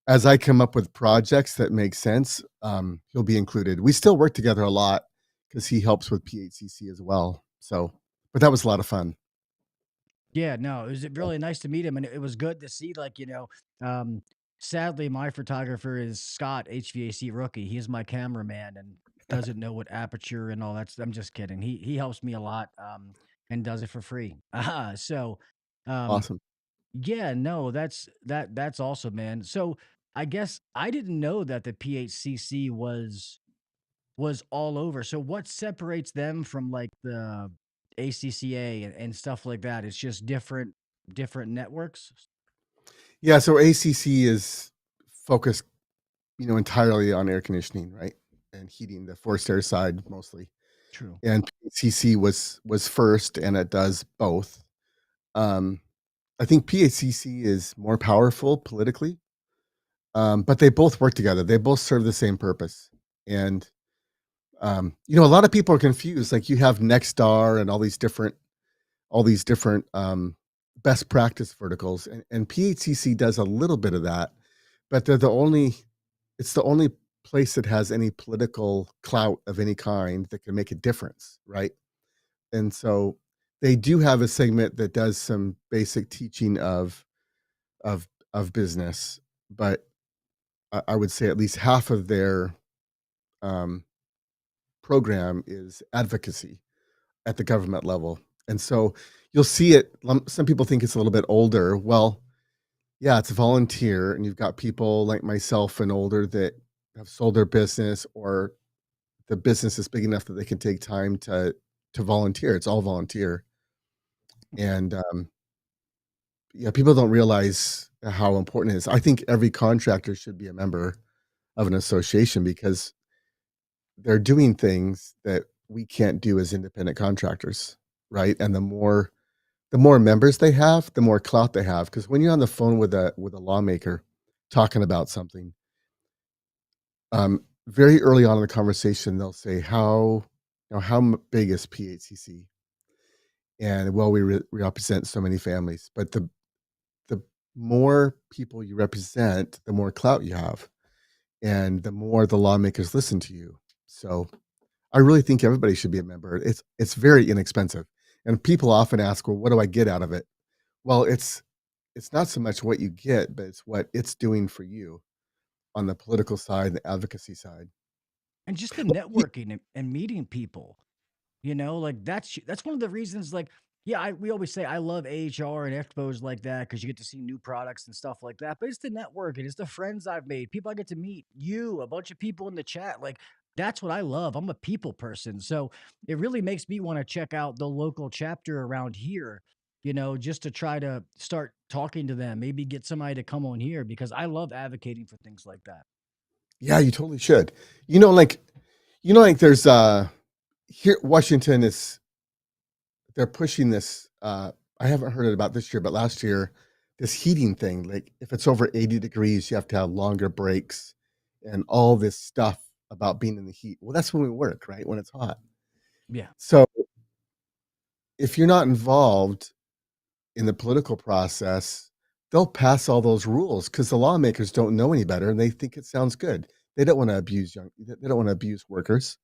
as I come up with projects that make sense, he'll be included. We still work together a lot because he helps with PHCC as well. So, but that was a lot of fun. Yeah, no, it was really nice to meet him, and it was good to see, like, um, sadly, my photographer is Scott, HVAC rookie. He is my cameraman and doesn't know what aperture and all that. I'm just kidding. He helps me a lot, and does it for free. So, um, Awesome. yeah, no, that's awesome, man. So I guess I didn't know that the PHCC was all over. So what separates them from like the ACCA and stuff like that? It's just different networks. Yeah, so ACC is focused, entirely on air conditioning, right? And heating, the forced air side mostly. True. And PHCC was first, and it does both. Um, I think PHCC is more powerful politically, but they both work together. They both serve the same purpose. And A lot of people are confused. Like you have Nexstar and all these different best practice verticals, and PHCC does a little bit of that, but it's the only place that has any political clout of any kind that can make a difference, right? And so they do have a segment that does some basic teaching of business, but I would say at least half of their um, program is advocacy at the government level. And so you'll see it. Some people think it's a little bit older. Well, yeah, it's a volunteer, and you've got people like myself and older that have sold their business, or the business is big enough that they can take time to volunteer. It's all volunteer, and yeah, people don't realize how important it is. I think every contractor should be a member of an association because they're doing things that we can't do as independent contractors, right? And the more members they have, the more clout they have. Because when you're on the phone with a lawmaker talking about something, very early on in the conversation, they'll say, how big is PHCC? And well, we represent so many families, but the more people you represent, the more clout you have, and the more the lawmakers listen to you. So I really think everybody should be a member. It's very inexpensive, and people often ask, "Well, what do I get out of it?" Well, it's not so much what you get, but it's what it's doing for you on the political side, the advocacy side. And just the Ye networking and meeting people. Like that's one of the reasons. Like, yeah, we always say I love AHR and expos like that because you get to see new products and stuff like that. But it's the networking, it's the friends I've made, people I get to meet, you, a bunch of people in the chat. Like that's what I love. I'm a people person, so it really makes me want to check out the local chapter around here. Just to try to start talking to them, maybe get somebody to come on here because I love advocating for things like that. Yeah, you totally should. You know, like there's, here Washington is they're pushing this, I haven't heard it about this year, but last year, this heating thing, like, if it's over 80 degrees, you have to have longer breaks and all this stuff about being in the heat. Well, that's when we work, right? When it's hot. Yeah. So, if you're not involved in the political process, they'll pass all those rules because the lawmakers don't know any better and they think it sounds good. They don't wanna abuse they don't wanna abuse workers.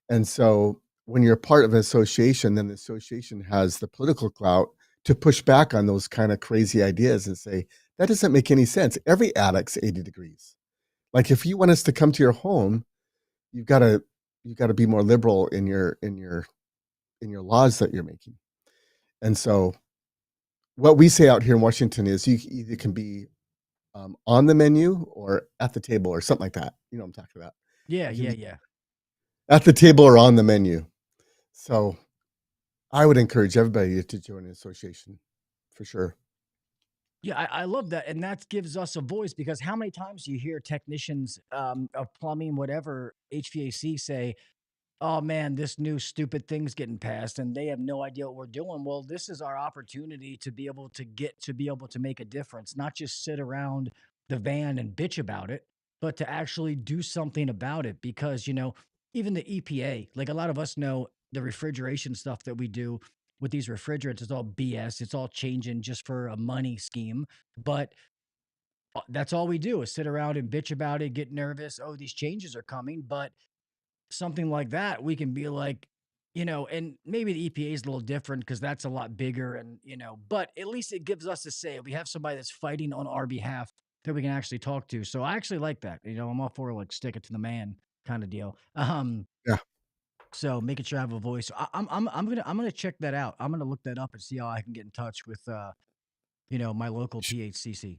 And so when you're part of an association, then the association has the political clout to push back on those kind of crazy ideas and say, that doesn't make any sense. Every attic's 80 degrees. Like if you want us to come to your home, you've got to be more liberal in your laws that you're making. And so what we say out here in Washington is you either can be on the menu or at the table or something like that. You know what I'm talking about. Yeah, You can yeah, be yeah. at the table or on the menu. So I would encourage everybody to join an association for sure. Yeah, I love that, and that gives us a voice because how many times do you hear technicians of plumbing, whatever HVAC, say, "Oh man, this new stupid thing's getting passed," and they have no idea what we're doing. Well, this is our opportunity to be able to make a difference, not just sit around the van and bitch about it, but to actually do something about it. Because even the EPA, like a lot of us know, the refrigeration stuff that we do with these refrigerants is all BS. It's all changing just for a money scheme, but that's all we do is sit around and bitch about it, get nervous. Oh, these changes are coming, but something like that, we can be like, and maybe the EPA is a little different because that's a lot bigger and, but at least it gives us a say. We have somebody that's fighting on our behalf that we can actually talk to. So I actually like that. I'm all for like stick it to the man kind of deal. Yeah. So making sure I have a voice. So I'm gonna check that out. I'm gonna look that up and see how I can get in touch with my local PHCC.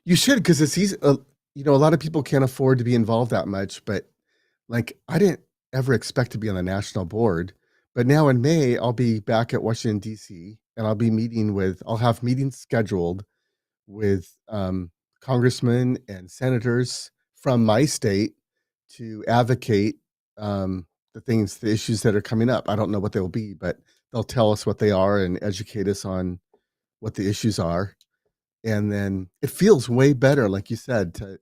You should, because it's easy. A lot of people can't afford to be involved that much, but like I didn't ever expect to be on the national board. But now in May, I'll be back at Washington, D.C., and I'll have meetings scheduled with congressmen and senators from my state to advocate the issues that are coming up. I don't know what they will be, but they'll tell us what they are and educate us on what the issues are. And then it feels way better, like you said, to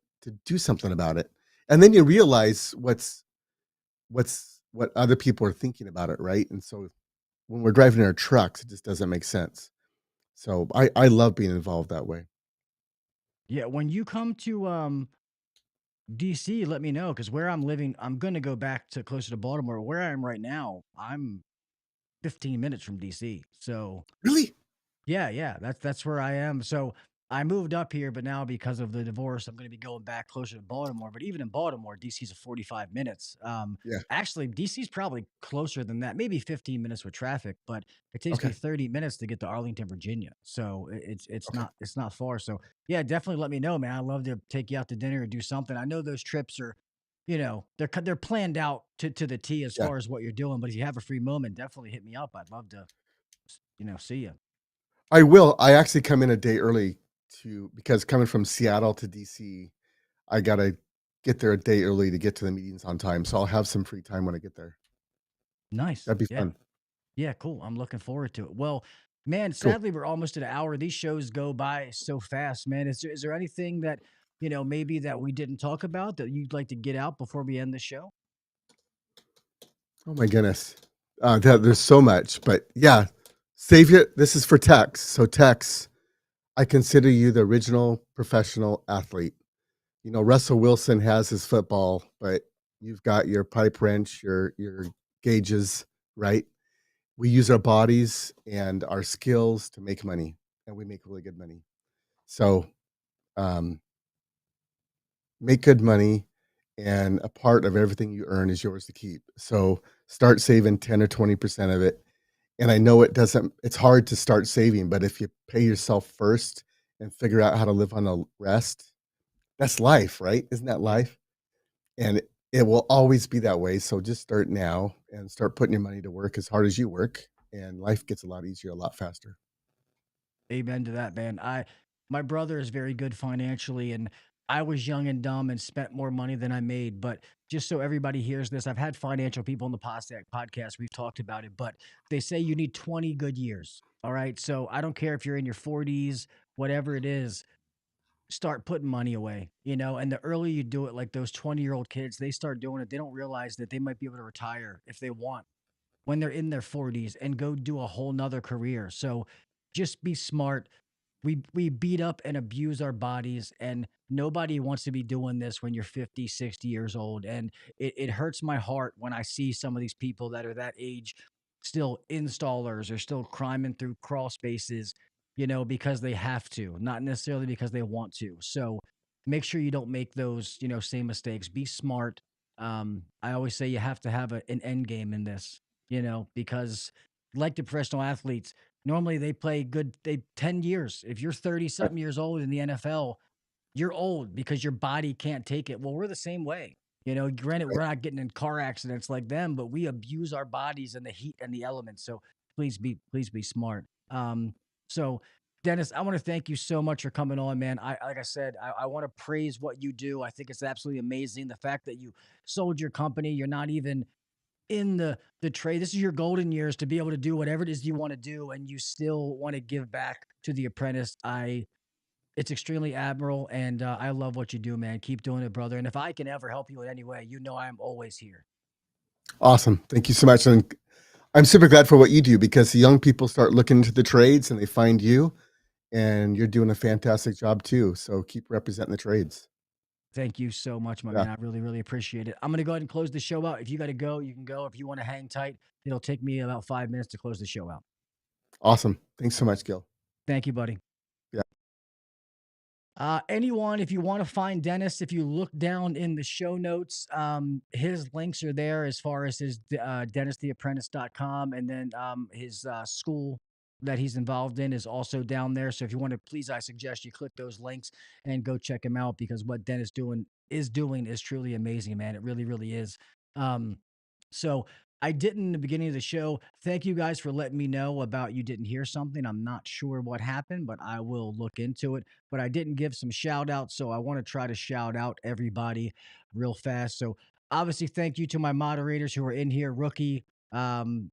do something about it. And then you realize what's what other people are thinking about it, right? And so when we're driving in our trucks, it just doesn't make sense. So I love being involved that way. Yeah, when you come to DC, let me know because where I'm living, I'm gonna go back to closer to Baltimore. Where I am right now, I'm 15 minutes from DC. So Really? yeah, yeah, that's where I am. So I moved up here, but now because of the divorce, I'm going to be going back closer to Baltimore. But even in Baltimore, DC's a 45 minutes. Yeah. Actually, DC's probably closer than that, maybe 15 minutes with traffic, but it takes me Okay. 30 minutes to get to Arlington, Virginia. So Okay. it's not far. So yeah, definitely let me know, man. I'd love to take you out to dinner or do something. I know those trips are, they're planned out to the T as Yeah. far as what you're doing. But if you have a free moment, definitely hit me up. I'd love to, see you. I will. I actually come in a day early because coming from Seattle to DC, I gotta get there a day early to get to the meetings on time. So I'll have some free time when I get there. Nice. That'd be Yeah. fun. Yeah, cool. I'm looking forward to it. Well, man, Cool. sadly, we're almost at an hour. These shows go by so fast, man. Is there anything that, maybe that we didn't talk about that you'd like to get out before we end the show? Oh my goodness. There's so much, but yeah, this is for Tex. So Tex, I consider you the original professional athlete. You know, Russell Wilson has his football, but you've got your pipe wrench, your gauges, right? We use our bodies and our skills to make money, and we make really good money. So, um, make good money, and a part of everything you earn is yours to keep. So, start saving 10 or 20% of it. And I know it's hard to start saving, but if you pay yourself first and figure out how to live on the rest, that's life, right? Isn't that life? And it will always be that way. So just start now and start putting your money to work as hard as you work, and life gets a lot easier, a lot faster. Amen to that, man. My brother is very good financially, and I was young and dumb and spent more money than I made. But just so everybody hears this, I've had financial people on the podcast. We've talked about it, but they say you need 20 good years. All right. So I don't care if you're in your 40s, whatever it is, start putting money away, and the earlier you do it, like those 20-year-old kids, they start doing it. They don't realize that they might be able to retire if they want when they're in their 40s and go do a whole nother career. So just be smart. We beat up and abuse our bodies, and nobody wants to be doing this when you're 50, 60 years old. And it hurts my heart when I see some of these people that are that age still installers or still climbing through crawl spaces, because they have to, not necessarily because they want to. So make sure you don't make those, same mistakes. Be smart. I always say you have to have an end game in this, because like the professional athletes, normally they play good, 10 years. If you're 30 Right, something years old in the NFL, you're old because your body can't take it. Well, we're the same way. Granted, right. we're not getting in car accidents like them, but we abuse our bodies and the heat and the elements. So please be smart. So Dennis, I want to thank you so much for coming on, man. Like I said, I want to praise what you do. I think it's absolutely amazing. The fact that you sold your company, you're not even in the trade. This is your golden years to be able to do whatever it is you want to do, and you still want to give back to the apprentice. It's extremely admirable, and I love what you do, man. Keep doing it, brother. And if I can ever help you in any way, I'm always here. Awesome. Thank you so much. And I'm super glad for what you do because the young people start looking into the trades and they find you, and you're doing a fantastic job too. So keep representing the trades. Thank you so much, my Yeah. man. I really, really appreciate it. I'm gonna go ahead and close the show out. If you got to go, you can go. If you want to hang tight, it'll take me about 5 minutes to close the show out. Awesome. Thanks so much, Gil. Thank you, buddy. Yeah. Anyone, if you want to find Dennis, if you look down in the show notes, his links are there as far as his DennisTheApprentice.com, and then his school that he's involved in is also down there. So if you want to, please, I suggest you click those links and go check him out because what Dennis doing is truly amazing, man. It really, really is. So I didn't in the beginning of the show. Thank you guys for letting me know about you didn't hear something. I'm not sure what happened, but I will look into it. But I didn't give some shout outs. So I want to try to shout out everybody real fast. So obviously, thank you to my moderators who are in here, Rookie, um,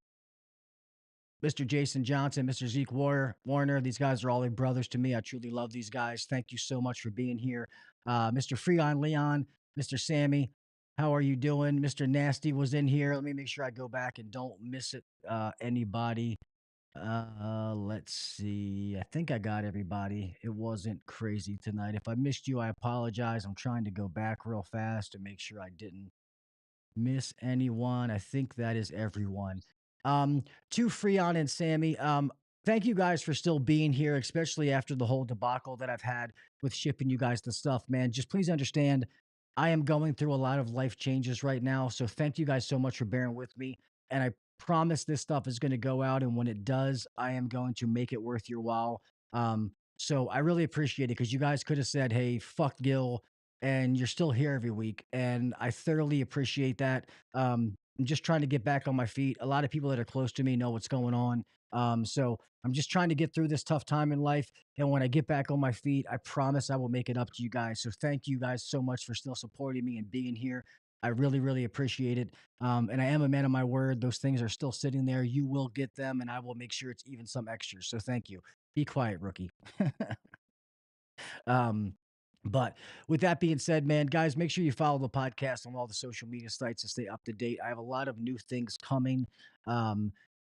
Mr. Jason Johnson, Mr. Zeke Warner. These guys are all like brothers to me. I truly love these guys. Thank you so much for being here. Mr. Freon Leon, Mr. Sammy. How are you doing? Mr. Nasty was in here. Let me make sure I go back and don't miss it. Anybody? Let's see. I think I got everybody. It wasn't crazy tonight. If I missed you, I apologize. I'm trying to go back real fast to make sure I didn't miss anyone. I think that is everyone. To Freon and Sammy, thank you guys for still being here, especially after the whole debacle that I've had with shipping you guys the stuff, man. Just please understand, I am going through a lot of life changes right now. So thank you guys so much for bearing with me. And I promise this stuff is going to go out. And when it does, I am going to make it worth your while. So I really appreciate it because you guys could have said, hey, fuck Gil, and you're still here every week, and I thoroughly appreciate that. I'm just trying to get back on my feet. A lot of people that are close to me know what's going on. So I'm just trying to get through this tough time in life. And when I get back on my feet, I promise I will make it up to you guys. So thank you guys so much for still supporting me and being here. I really, really appreciate it. And I am a man of my word. Those things are still sitting there. You will get them, and I will make sure it's even some extras. So thank you. Be quiet, rookie. Um, but with that being said, man, guys, make sure you follow the podcast on all the social media sites to stay up to date. I have a lot of new things coming. Um,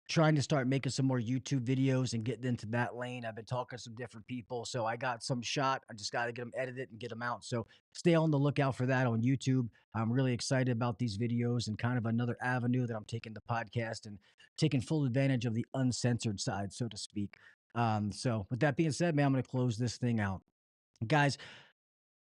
Trying to start making some more YouTube videos and getting into that lane. I've been talking to some different people, so I got some shot. I just got to get them edited and get them out. So stay on the lookout for that on YouTube. I'm really excited about these videos and kind of another avenue that I'm taking the podcast and taking full advantage of the uncensored side, so to speak. So with that being said, man, I'm going to close this thing out. Guys,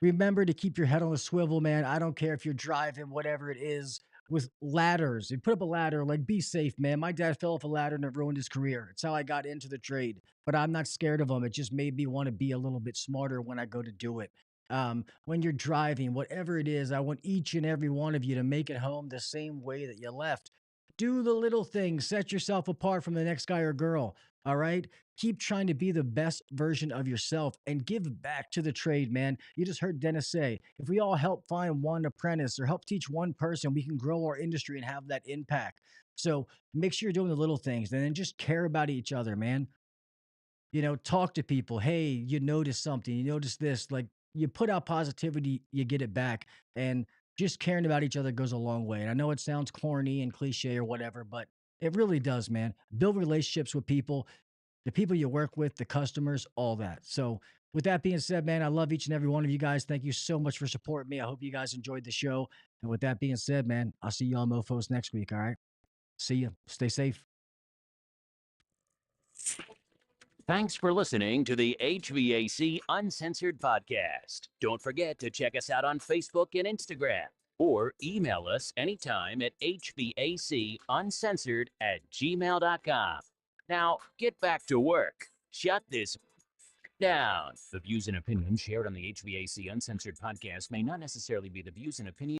remember to keep your head on a swivel, man. I don't care if you're driving, whatever it is, with ladders. You put up a ladder, like be safe, man. My dad fell off a ladder and it ruined his career. It's how I got into the trade, but I'm not scared of them. It just made me want to be a little bit smarter when I go to do it. When you're driving, whatever it is, I want each and every one of you to make it home the same way that you left. Do the little things, set yourself apart from the next guy or girl. All right. Keep trying to be the best version of yourself and give back to the trade, man. You just heard Dennis say, if we all help find one apprentice or help teach one person, we can grow our industry and have that impact. So make sure you're doing the little things and then just care about each other, man. Talk to people. Hey, you notice something, you notice this, like you put out positivity, you get it back. And just caring about each other goes a long way. And I know it sounds corny and cliche or whatever, but it really does, man. Build relationships with people, the people you work with, the customers, all that. So, with that being said, man, I love each and every one of you guys. Thank you so much for supporting me. I hope you guys enjoyed the show. And with that being said, man, I'll see y'all mofos next week. All right. See you. Stay safe. Thanks for listening to the HVAC Uncensored podcast. Don't forget to check us out on Facebook and Instagram, or email us anytime at hvacuncensored@gmail.com. Now, get back to work. Shut this down. The views and opinions shared on the HVAC Uncensored podcast may not necessarily be the views and opinions